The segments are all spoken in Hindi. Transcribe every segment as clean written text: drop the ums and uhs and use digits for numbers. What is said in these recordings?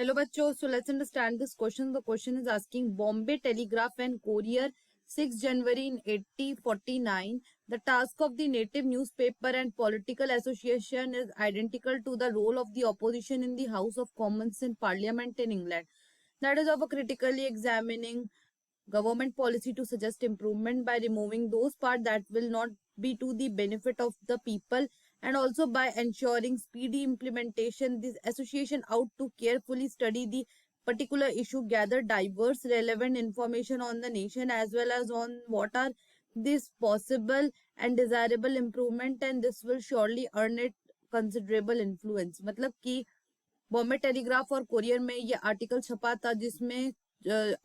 Hello bachcho, so let's understand this question. The question is asking Bombay Telegraph and Courier 6 January in 1849. The task of the native newspaper and political association is identical to the role of the opposition in the House of Commons in Parliament in England. That is of a critically examining government policy to suggest improvement by removing those parts that will not be to the benefit of the people, and also by ensuring speedy implementation. This association out to carefully study the particular issue, gather diverse relevant information on the nation as well as on what are this possible and desirable improvement, and this will surely earn it considerable influence. मतलब कि बॉम्बे टेलीग्राफ और कोरियर में ये आर्टिकल छपा था जिसमें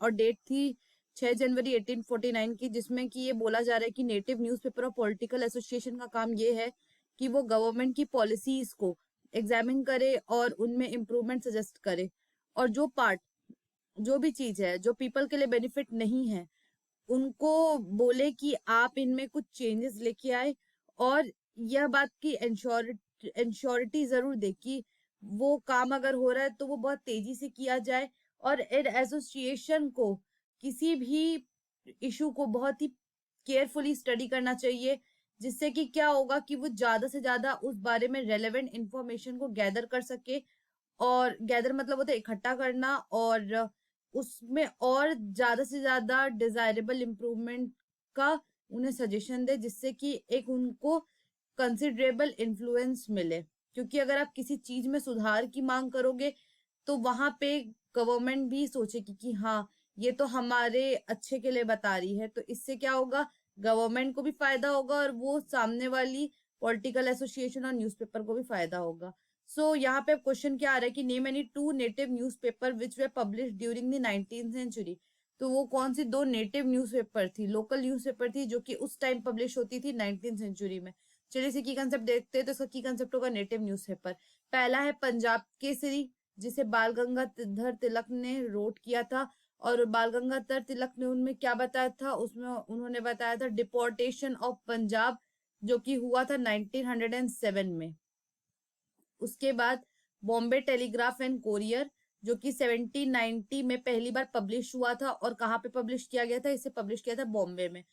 और डेट थी 6 जनवरी 1849 की, जिसमें कि ये बोला जा रहा है कि नेटिव न्यूज़पेपर और पॉलिटिकल एसोसिएशन का काम ये है कि वो गवर्नमेंट की पॉलिसीज को एग्जामिन करे और उनमें इम्प्रूवमेंट सजेस्ट करे, और जो पार्ट जो भी चीज है जो पीपल के लिए बेनिफिट नहीं है उनको बोले कि आप इनमें कुछ चेंजेस लेके आए, और यह बात की इंश्योरिटी जरूर दे कि वो काम अगर हो रहा है तो वो बहुत तेजी से किया जाए, और एसोसिएशन को किसी भी इशू को बहुत ही केयरफुली स्टडी करना चाहिए, जिससे कि क्या होगा कि वो ज्यादा से ज्यादा उस बारे में रेलेवेंट इंफॉर्मेशन को गैदर कर सके। और गैदर मतलब होता है इकट्ठा करना, और उसमें और ज्यादा से ज्यादा डिजायरेबल इम्प्रूवमेंट का उन्हें सजेशन दे, जिससे कि एक उनको कंसिडरेबल इन्फ्लुएंस मिले। क्योंकि अगर आप किसी चीज में सुधार की मांग करोगे तो वहां पे गवर्नमेंट भी सोचेगी कि हाँ ये तो हमारे अच्छे के लिए बता रही है, तो इससे क्या होगा, गवर्नमेंट को भी फायदा होगा और वो सामने वाली पॉलिटिकल एसोसिएशन और न्यूज़पेपर को भी फायदा होगा। सो यहाँ पे क्वेश्चन क्या आ रहा है कि name any two native newspaper which they publish during the 19th century. तो वो कौन सी दो नेटिव न्यूज़पेपर थी, लोकल न्यूज़पेपर थी, जो कि उस टाइम पब्लिश होती थी 19th सेंचुरी में। चलिए इसे की कंसेप्ट देखते हैं। तो इसका की कंसेप्ट होगा नेटिव न्यूज़पेपर। पहला है पंजाब केसरी, जिसे बाल गंगाधर तिलक ने रोट किया था, और बाल गंगाधर तिलक ने उनमें क्या बताया था, उसमें उन्होंने बताया था डिपोर्टेशन ऑफ पंजाब, जो कि हुआ था 1907 में। उसके बाद बॉम्बे टेलीग्राफ एंड कोरियर, जो कि 1790 में पहली बार पब्लिश हुआ था, और कहाँ पे पब्लिश किया गया था, इसे पब्लिश किया था बॉम्बे में।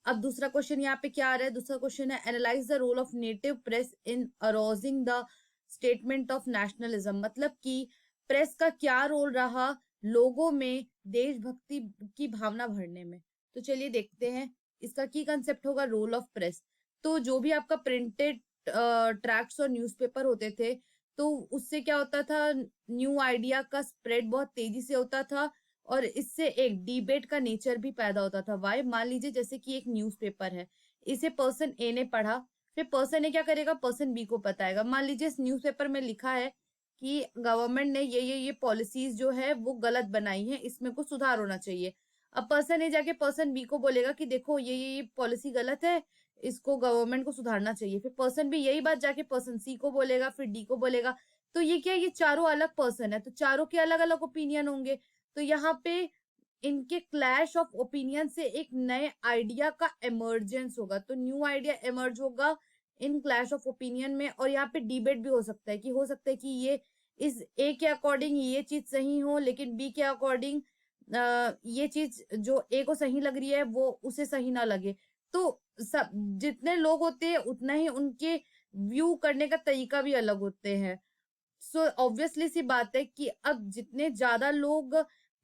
अब दूसरा क्वेश्चन यहाँ पे क्या आ रहा है, दूसरा क्वेश्चन है analyse the role of native press in arousing the statement of nationalism. मतलब कि प्रेस का क्या रोल रहा लोगों में देशभक्ति की भावना भरने में। तो चलिए देखते हैं। इसका की कंसेप्ट होगा रोल ऑफ प्रेस। तो जो भी आपका प्रिंटेड ट्रैक्ट्स और न्यूज़पेपर होते थे, तो उससे क्या होता था, न्यू आइडिया का स्प्रेड बहुत तेजी से होता था, और इससे एक डिबेट का नेचर भी पैदा होता था। वाई, मान लीजिए जैसे कि एक न्यूज़पेपर है, इसे पर्सन ए ने पढ़ा, फिर पर्सन ए क्या करेगा, पर्सन बी को बताएगा। मान लीजिए इस न्यूज़पेपर में लिखा है कि गवर्नमेंट ने ये पॉलिसीज जो है वो गलत बनाई है, इसमें कुछ सुधार होना चाहिए। अब पर्सन ए जाके पर्सन बी को बोलेगा कि देखो ये पॉलिसी गलत है, इसको गवर्नमेंट को सुधारना चाहिए। फिर पर्सन बी यही बात जाके पर्सन सी को बोलेगा, फिर डी को बोलेगा। तो ये क्या, ये चारों अलग पर्सन है, तो चारों के अलग अलग ओपिनियन होंगे। तो यहाँ पे इनके क्लैश ऑफ ओपिनियन से एक नए आइडिया का इमर्जेंस होगा। तो न्यू आइडिया इमर्ज होगा इन क्लैश ऑफ ओपिनियन में, और यहाँ पे डिबेट भी हो सकता है कि ये इस ए के अकॉर्डिंग ये चीज सही हो, लेकिन बी के अकॉर्डिंग ये चीज जो ए को सही लग रही है वो उसे सही ना लगे। तो सब जितने लोग होते हैं उतना ही उनके व्यू करने का तरीका भी अलग होते हैं। सो ऑब्वियसली सी बात है कि अब जितने ज्यादा लोग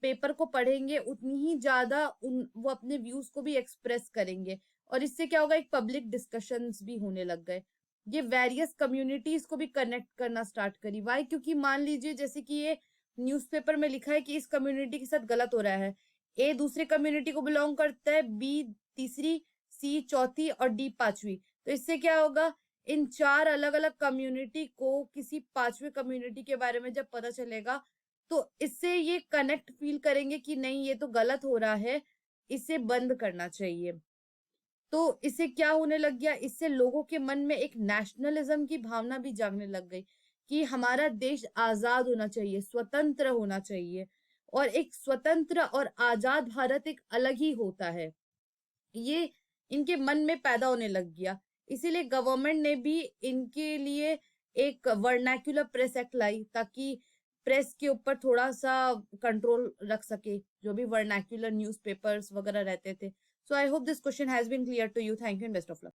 पेपर को पढ़ेंगे उतनी ही ज्यादा वो अपने व्यूज को भी एक्सप्रेस करेंगे, और इससे क्या होगा, एक पब्लिक डिस्कशंस भी होने लग गए। ये वेरियस कम्युनिटीज को भी कनेक्ट करना स्टार्ट करी। वाई, क्योंकि मान लीजिए जैसे कि ये न्यूज़पेपर में लिखा है कि इस कम्युनिटी के साथ गलत हो रहा है, ए दूसरे कम्युनिटी को बिलोंग करता है, बी तीसरी, सी चौथी और डी पांचवी। तो इससे क्या होगा, इन चार अलग अलग कम्युनिटी को किसी पांचवे कम्युनिटी के बारे में जब पता चलेगा, तो इससे ये कनेक्ट फील करेंगे कि नहीं ये तो गलत हो रहा है, इसे बंद करना चाहिए। तो इससे क्या होने लग गया, इससे लोगों के मन में एक नेशनलिज्म की भावना भी जागने लग गई कि हमारा देश आजाद होना चाहिए, स्वतंत्र होना चाहिए, और एक स्वतंत्र और आजाद भारत एक अलग ही होता है, ये इनके मन में पैदा होने लग गया। इसीलिए गवर्नमेंट ने भी इनके लिए एक वर्नाक्युलर प्रेस एक्ट लाई, ताकि प्रेस के ऊपर थोड़ा सा कंट्रोल रख सके, जो भी वर्नाक्यूलर न्यूज़पेपर्स वगैरह रहते थे. So I hope this question has been clear to you. Thank you and best of luck.